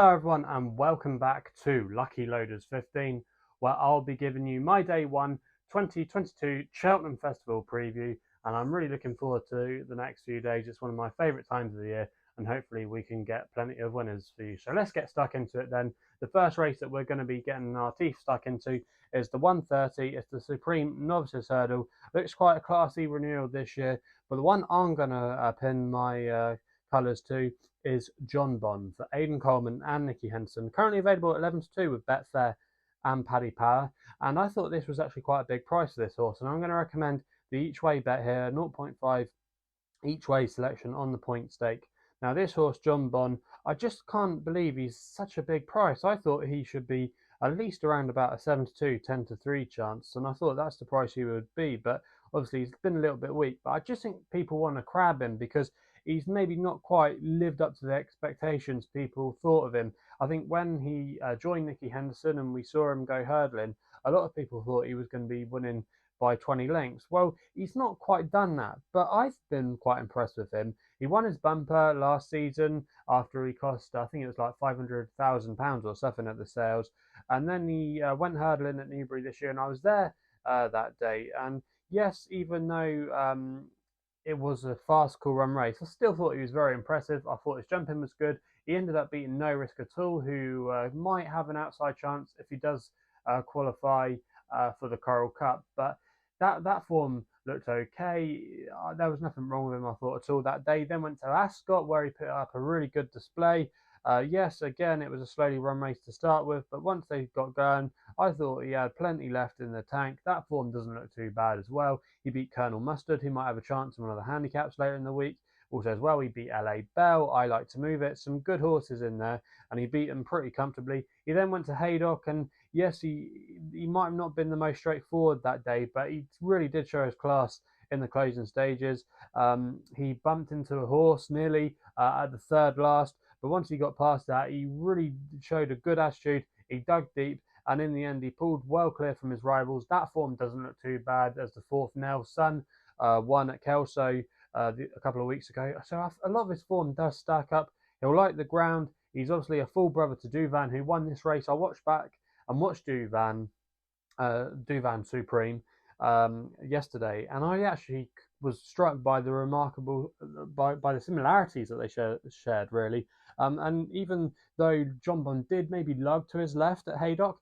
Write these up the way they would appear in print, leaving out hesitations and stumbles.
Hello everyone and welcome back to Lucky Loaders 15, where I'll be giving you my day 1 2022 Cheltenham Festival preview, and I'm really looking forward to the next few days. It's one of my favourite times of the year and hopefully we can get plenty of winners for you. So let's get stuck into it then. The first race that we're going to be getting our teeth stuck into is the 130. It's the Supreme Novices Hurdle. Looks quite a classy renewal this year, but the one I'm going to pin my colours to is Jonbon for Aidan Coleman and Nicky Henderson. Currently available at 11 to 2 with Betfair and Paddy Power. And I thought this was actually quite a big price for this horse. And I'm going to recommend the each way bet here, 0.5 each way selection on the point stake. Now this horse, Jonbon, I just can't believe he's such a big price. I thought he should be at least around about a 7 to 2, 10 to 3 chance. And I thought that's the price he would be. But obviously he's been a little bit weak. But I just think people want to crab him because he's maybe not quite lived up to the expectations people thought of him. I think when he joined Nicky Henderson and we saw him go hurdling, a lot of people thought he was going to be winning by 20 lengths. Well, he's not quite done that, but I've been quite impressed with him. He won his bumper last season after he cost, I think it was like £500,000 or something at the sales. And then he went hurdling at Newbury this year, and I was there that day. And yes, even though it was a fast, cool run race, I still thought he was very impressive. I thought his jumping was good. He ended up beating No Risk at All, who might have an outside chance if he does qualify for the Coral Cup. But that form looked okay. There was nothing wrong with him, I thought, at all that day. Then went to Ascot, where he put up a really good display. Yes, again, it was a slowly run race to start with, but once they got going, I thought he had plenty left in the tank. That form doesn't look too bad as well. He beat Colonel Mustard, who might have a chance in one of the handicaps later in the week. Also as well, he beat LA Bell, I Like to Move It, some good horses in there, and he beat them pretty comfortably. He then went to Haydock, and yes, he might have not been the most straightforward that day, but he really did show his class in the closing stages. He bumped into a horse nearly at the third last, but once he got past that, he really showed a good attitude. He dug deep, and in the end, he pulled well clear from his rivals. That form doesn't look too bad, as the fourth Nell's Son won at Kelso a couple of weeks ago. So a lot of his form does stack up. He'll like the ground. He's obviously a full brother to Duvan, who won this race. I watched back and watched Duvan Supreme yesterday, and I actually was struck by the remarkable by the similarities that they shared really. And even though Jonbon did maybe lug to his left at Haydock,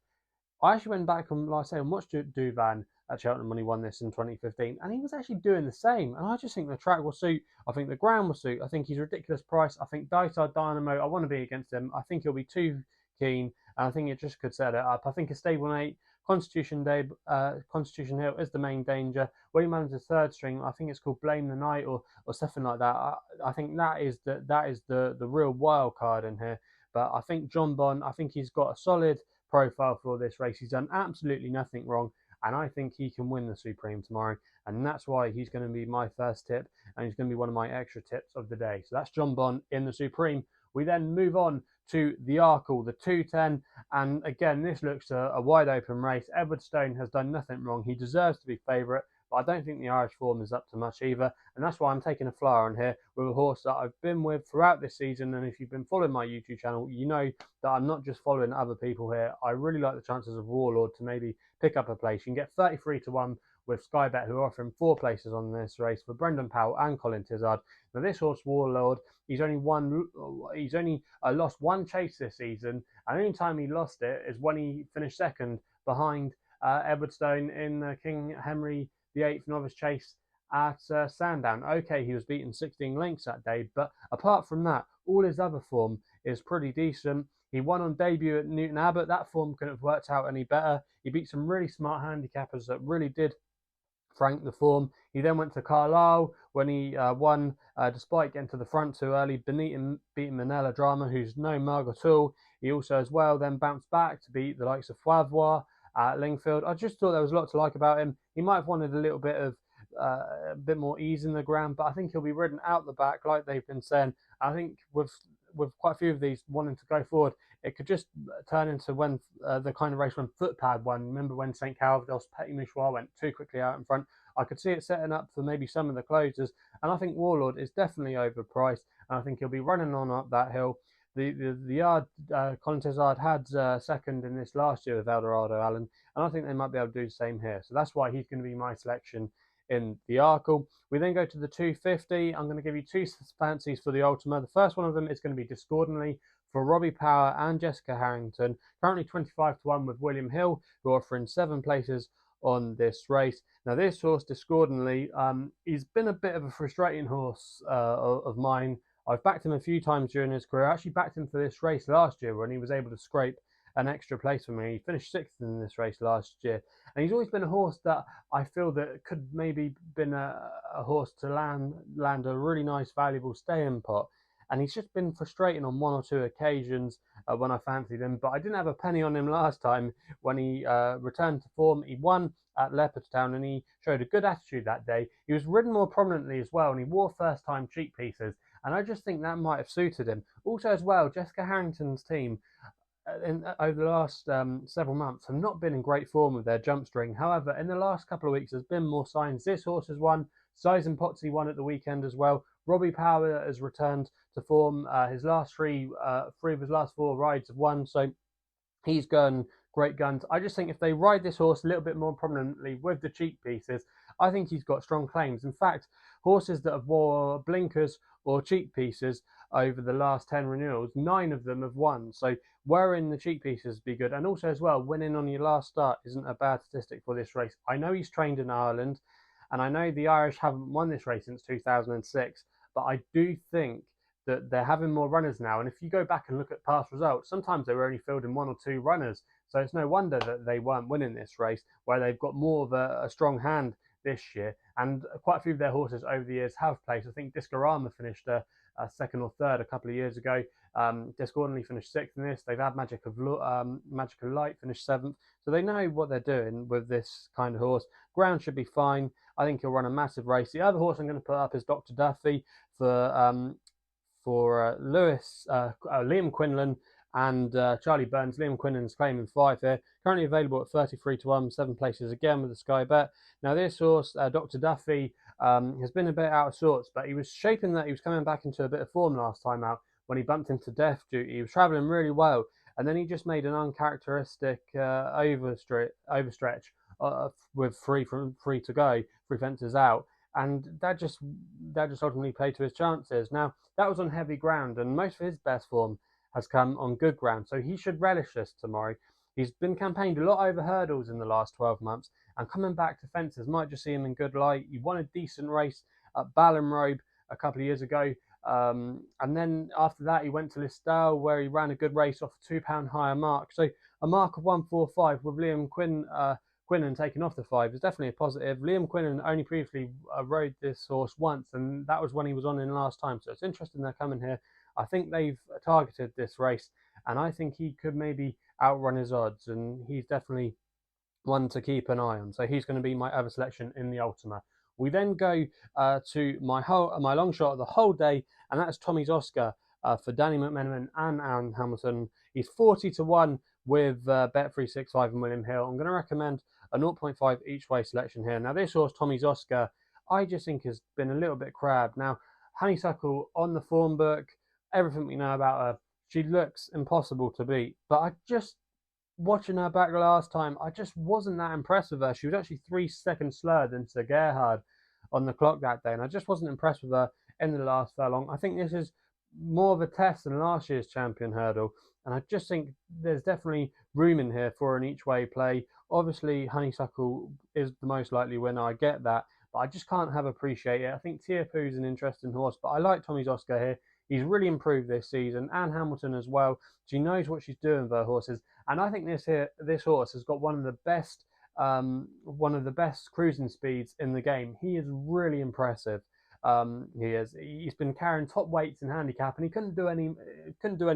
I actually went back and, like I say, and watched Duvan at Cheltenham when he won this in 2015, and he was actually doing the same. And I just think the track will suit. I think the ground will suit. I think he's a ridiculous price. I think Dyside Dynamo, I want to be against him. I think he'll be too keen, and I think it just could set it up. I think a stable 8, Constitution Hill is the main danger. William Adams' third string, I think it's called Blame the Night or something like that. I think that is the real wild card in here. But I think Jonbon, I think he's got a solid profile for this race. He's done absolutely nothing wrong, and I think he can win the Supreme tomorrow, and that's why he's going to be my first tip, and he's going to be one of my extra tips of the day. So that's Jonbon in the Supreme. We then move on to the Arkle, the 210, and again, this looks a wide open race. Edward Stone has done nothing wrong. He deserves to be favourite, but I don't think the Irish form is up to much either, and that's why I'm taking a flyer on here with a horse that I've been with throughout this season. And if you've been following my YouTube channel, you know that I'm not just following other people here. I really like the chances of Warlord to maybe pick up a place. You can get 33 to 1 with SkyBet, who are offering 4 places on this race for Brendan Powell and Colin Tizard. Now this horse, Warlord, he's only lost one chase this season, and the only time he lost it is when he finished second behind Edward Stone in the King Henry VIII novice chase at Sandown. Okay, he was beaten 16 lengths that day, but apart from that, all his other form is pretty decent. He won on debut at Newton Abbot. That form couldn't have worked out any better. He beat some really smart handicappers that really did frank the form. He then went to Carlisle when he won, despite getting to the front too early, beating Manila Drama, who's no mug at all. He also as well then bounced back to beat the likes of Foivois at Lingfield. I just thought there was a lot to like about him. He might have wanted a little bit of a bit more ease in the ground, but I think he'll be ridden out the back like they've been saying. I think with quite a few of these wanting to go forward, it could just turn into when the kind of race when Footpad won. Remember when St. Calvados Petit Mouchoir went too quickly out in front? I could see it setting up for maybe some of the closers, and I think Warlord is definitely overpriced, and I think he'll be running on up that hill. the yard, Colin Tizard had second in this last year with Eldorado Allen, and I think they might be able to do the same here. So that's why he's going to be my selection in the Arkle. We then go to the 250. I'm going to give you two fancies for the Ultima. The first one of them is going to be Discordantly for Robbie Power and Jessica Harrington. Currently 25-1 with William Hill, who are offering 7 places on this race. Now this horse, Discordantly, he's been a bit of a frustrating horse of mine. I've backed him a few times during his career. I actually backed him for this race last year when he was able to scrape an extra place for me. He finished 6th in this race last year. And he's always been a horse that I feel that could maybe been a horse to land a really nice, valuable stay-in pot. And he's just been frustrating on 1 or 2 occasions when I fancied him. But I didn't have a penny on him last time when he returned to form. He won at Leopardstown and he showed a good attitude that day. He was ridden more prominently as well, and he wore first-time cheek pieces. And I just think that might have suited him. Also as well, Jessica Harrington's team over the last several months have not been in great form with their jump string. However, in the last couple of weeks, there's been more signs. This horse has won. Size and Potsy won at the weekend as well. Robbie Power has returned to form. His last three of his last 4 rides have won. So he's going great guns. I just think if they ride this horse a little bit more prominently with the cheek pieces, I think he's got strong claims. In fact, horses that have wore blinkers or cheek pieces over the last 10 renewals, 9 of them have won. So wearing the cheek pieces be good. And also as well, winning on your last start isn't a bad statistic for this race. I know he's trained in Ireland, and I know the Irish haven't won this race since 2006, but I do think that they're having more runners now. And if you go back and look at past results, sometimes they were only fielding 1 or 2 runners. So it's no wonder that they weren't winning this race, where they've got more of a strong hand this year. And quite a few of their horses over the years have placed. I think Discorama finished 2nd or 3rd a couple of years ago. Discordantly finished 6th in this. They've had Magical Light finish 7th. So they know what they're doing with this kind of horse. Ground should be fine. I think he'll run a massive race. The other horse I'm going to put up is Dr. Duffy for Liam Quinlan and Charlie Burns. Liam Quinlan's claiming 5 here. Currently available at 33-1, 7 places again with the SkyBet. Now this horse, Dr. Duffy, has been a bit out of sorts, but he was shaping that he was coming back into a bit of form last time out when he bumped into Death Duty. He was travelling really well, and then he just made an uncharacteristic overstretch with 3 to go, 3 fences out, and that just ultimately played to his chances. Now that was on heavy ground, and most of his best form has come on good ground, so he should relish this tomorrow. He's been campaigned a lot over hurdles in the last 12 months, and coming back to fences might just see him in good light. He won a decent race at Ballinrobe a couple of years ago, and then after that he went to Listowel, where he ran a good race off a £2 higher mark. So a mark of 145 with Liam Quinlan taking off the 5 is definitely a positive. Liam Quinlan only previously rode this horse once, and that was when he was on in last time. So it's interesting they're coming here. I think they've targeted this race, and I think he could maybe outrun his odds, and he's definitely one to keep an eye on. So he's going to be my other selection in the Ultima. We then go to my long shot of the whole day, and that's Tommy's Oscar for Danny McMenamin and Aaron Hamilton. He's 40-1 with Bet365 and William Hill. I'm going to recommend a 0.5 each way selection here. Now this horse, Tommy's Oscar, I just think has been a little bit crabbed. Now Honeysuckle on the form book, everything we know about her, she looks impossible to beat. But I just, watching her back last time, I just wasn't that impressed with her. She was actually 3 seconds slower than Sir Gerhard on the clock that day, and I just wasn't impressed with her in the last furlong. I think this is more of a test than last year's champion hurdle, and I just think there's definitely room in here for an each way play. Obviously Honeysuckle is the most likely winner, I get that, but I just can't have appreciate it. I think Tiapu's an interesting horse, but I like Tommy's Oscar here. He's really improved this season. Anne Hamilton as well. She knows what she's doing with her horses, and I think this horse has got one of the best cruising speeds in the game. He is really impressive. He's been carrying top weights in handicap, and he couldn't do any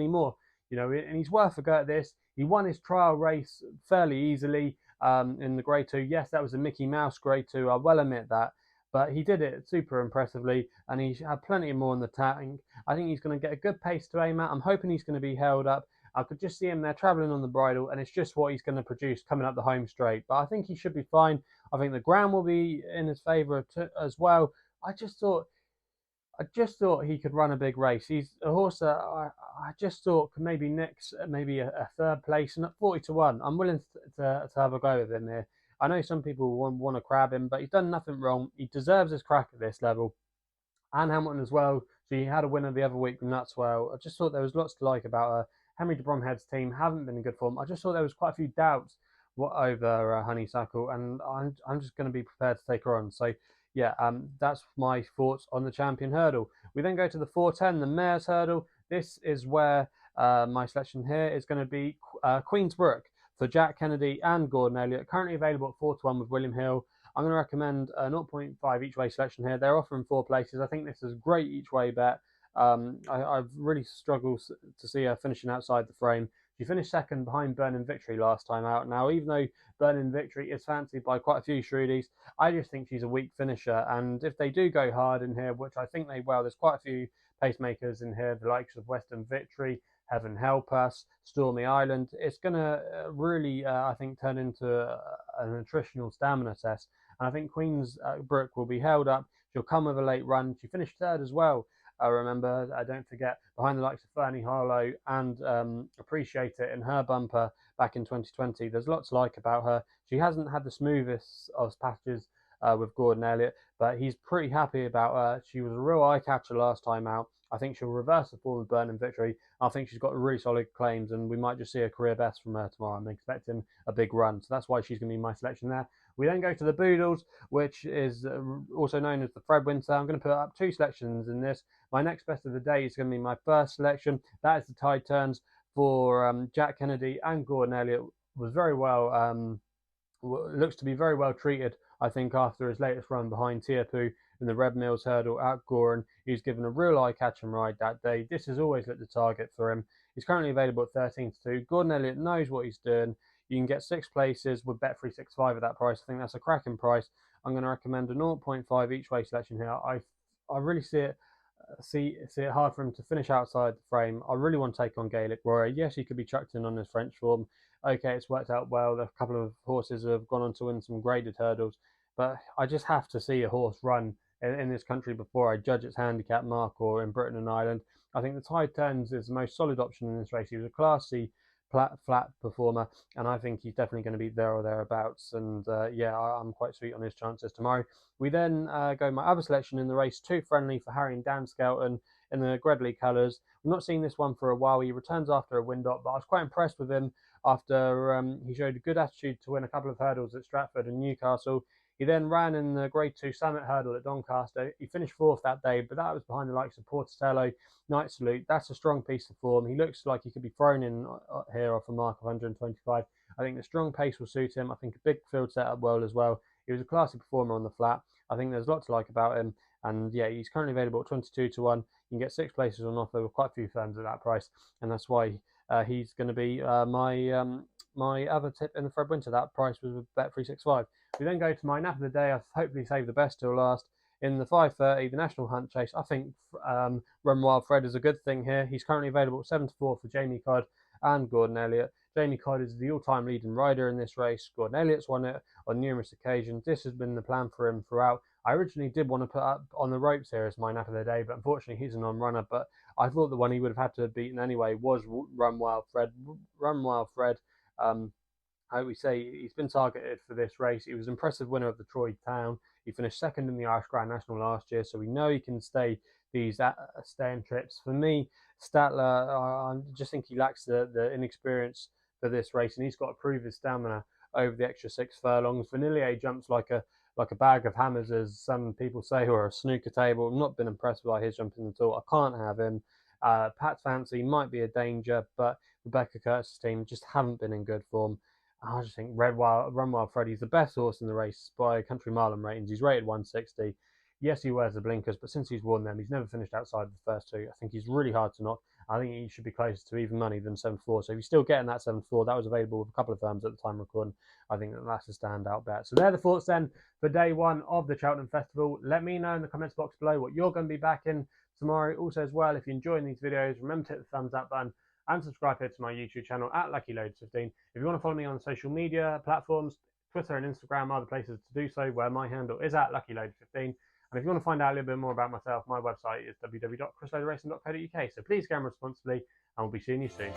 more. You know, and he's worth a go at this. He won his trial race fairly easily in the Grade 2. Yes, that was a Mickey Mouse Grade 2. I will admit that. But he did it super impressively, and he had plenty more in the tank. I think he's going to get a good pace to aim at. I'm hoping he's going to be held up. I could just see him there travelling on the bridle, and it's just what he's going to produce coming up the home straight. But I think he should be fine. I think the ground will be in his favour as well. I just thought I just thought he could run a big race. He's a horse that I just thought could maybe next maybe a third place, and at 40 to 1, I'm willing to have a go with him here. I know some people want to crab him, but he's done nothing wrong. He deserves his crack at this level. And Hamilton as well. So he had a winner the other week from Nutswell. I just thought there was lots to like about her. Henry de Bromhead's team haven't been in good form. I just thought there was quite a few doubts over Honeysuckle, and I'm just going to be prepared to take her on. So yeah, that's my thoughts on the champion hurdle. We then go to the 410, the Mayor's Hurdle. This is where my selection here is going to be Queensbrook for Jack Kennedy and Gordon Elliott. Currently available at 4 to 1 with William Hill. I'm going to recommend a 0.5 each way selection here. They're offering 4 places. I think this is a great each way bet. I've really struggled to see her finishing outside the frame. She finished second behind Burning Victory last time out. Now, even though Burning Victory is fancied by quite a few Shrewdies, I just think she's a weak finisher. And if they do go hard in here, which I think they will, there's quite a few pacemakers in here, the likes of Western Victory, Heaven Help Us, Stormy Island. It's going to really, I think, turn into a nutritional stamina test. And I think Queensbrook will be held up. She'll come with a late run. She finished third as well. Remember, don't forget, behind the likes of Fernie Harlow and Appreciate It in her bumper back in 2020. There's lots to like about her. She hasn't had the smoothest of patches with Gordon Elliott, but he's pretty happy about her. She was a real eye catcher last time out. I think she'll reverse the form of Burning Victory. I think she's got really solid claims, and we might just see a career best from her tomorrow. I'm expecting a big run, so that's why she's going to be my selection there. We then go to the Boodles, which is also known as the Fred Winter. I'm going to put up 2 selections in this. My next best of the day is going to be my first selection. That is the Tide Turns for Jack Kennedy and Gordon Elliott. Was very well, looks to be very well treated, I think, after his latest run behind Tiapu in the Red Mills Hurdle at Goran. He's given a real eye-catching ride that day. This has always looked the target for him. He's currently available at 13 to 2. Gordon Elliott knows what he's doing. You can get 6 places with Bet365 at that price. I think that's a cracking price. I'm going to recommend a 0.5 each way selection here. I really see it hard for him to finish outside the frame. I really want to take on Gaelic Warrior. Yes, he could be chucked in on his French form. Okay, it's worked out well. A couple of horses have gone on to win some graded hurdles, but I just have to see a horse run in this country before I judge its handicap mark or in Britain and Ireland. I think the Tide Turns is the most solid option in this race. He was a Class C flat performer, and I think he's definitely going to be there or thereabouts. And yeah, I'm quite sweet on his chances tomorrow. We then go my other selection in the race, Too Friendly for Harry and Dan Skelton in the Gredley colours. We've not seen this one for a while. He returns after a wind-up, but I was quite impressed with him after he showed a good attitude to win a couple of hurdles at Stratford and Newcastle. He then ran in the Grade 2 Summit Hurdle at Doncaster. He finished 4th that day, but that was behind the likes of Portatello, Night Salute. That's a strong piece of form. He looks like he could be thrown in here off a mark of 125. I think the strong pace will suit him. I think a big field setup well as well. He was a classy performer on the flat. I think there's lots to like about him. And yeah, he's currently available at 22 to 1. You can get 6 places on offer with quite a few firms at that price. And that's why he's going to be my other tip in the Fred Winter. That price was with Bet365. We then go to my nap of the day. I've hopefully saved the best till last. In the 5:30, the National Hunt Chase, I think Run Wild Fred is a good thing here. He's currently available at 7 to 4 for Jamie Codd and Gordon Elliott. Jamie Codd is the all-time leading rider in this race. Gordon Elliott's won it on numerous occasions. This has been the plan for him throughout. I originally did want to put up On the Ropes here as my nap of the day, but unfortunately he's a non-runner. But I thought the one he would have had to have beaten anyway was Run Wild Fred. Run Wild Fred, I would say he's been targeted for this race. He was an impressive winner of the Troy Town. He finished second in the Irish Grand National last year, so we know he can stay these staying trips. For me, Statler, I just think he lacks the inexperience for this race, and he's got to prove his stamina over the extra 6 furlongs. Vanillier jumps like a bag of hammers, as some people say, or a snooker table. I've not been impressed by his jumping at all. I can't have him. Pat Fancy might be a danger, but Rebecca Kurtz's team just haven't been in good form. I just think Run Wild Freddy's the best horse in the race by country mile and ratings. He's rated 160. Yes, he wears the blinkers, but since he's worn them, he's never finished outside the first 2. I think he's really hard to knock. I think he should be closer to even money than 7-4. So if you're still getting that 7-4, that was available with a couple of firms at the time recording. I think that's a standout bet. So they're the thoughts then for day 1 of the Cheltenham Festival. Let me know in the comments box below what you're going to be backing tomorrow. Also as well, if you're enjoying these videos, remember to hit the thumbs up button and subscribe here to my YouTube channel at LuckyLoads15. If you want to follow me on social media platforms, Twitter and Instagram are the places to do so, where my handle is at LuckyLoads15. And if you want to find out a little bit more about myself, my website is www.chrisloaderracing.co.uk. So please gamble responsibly, and we'll be seeing you soon.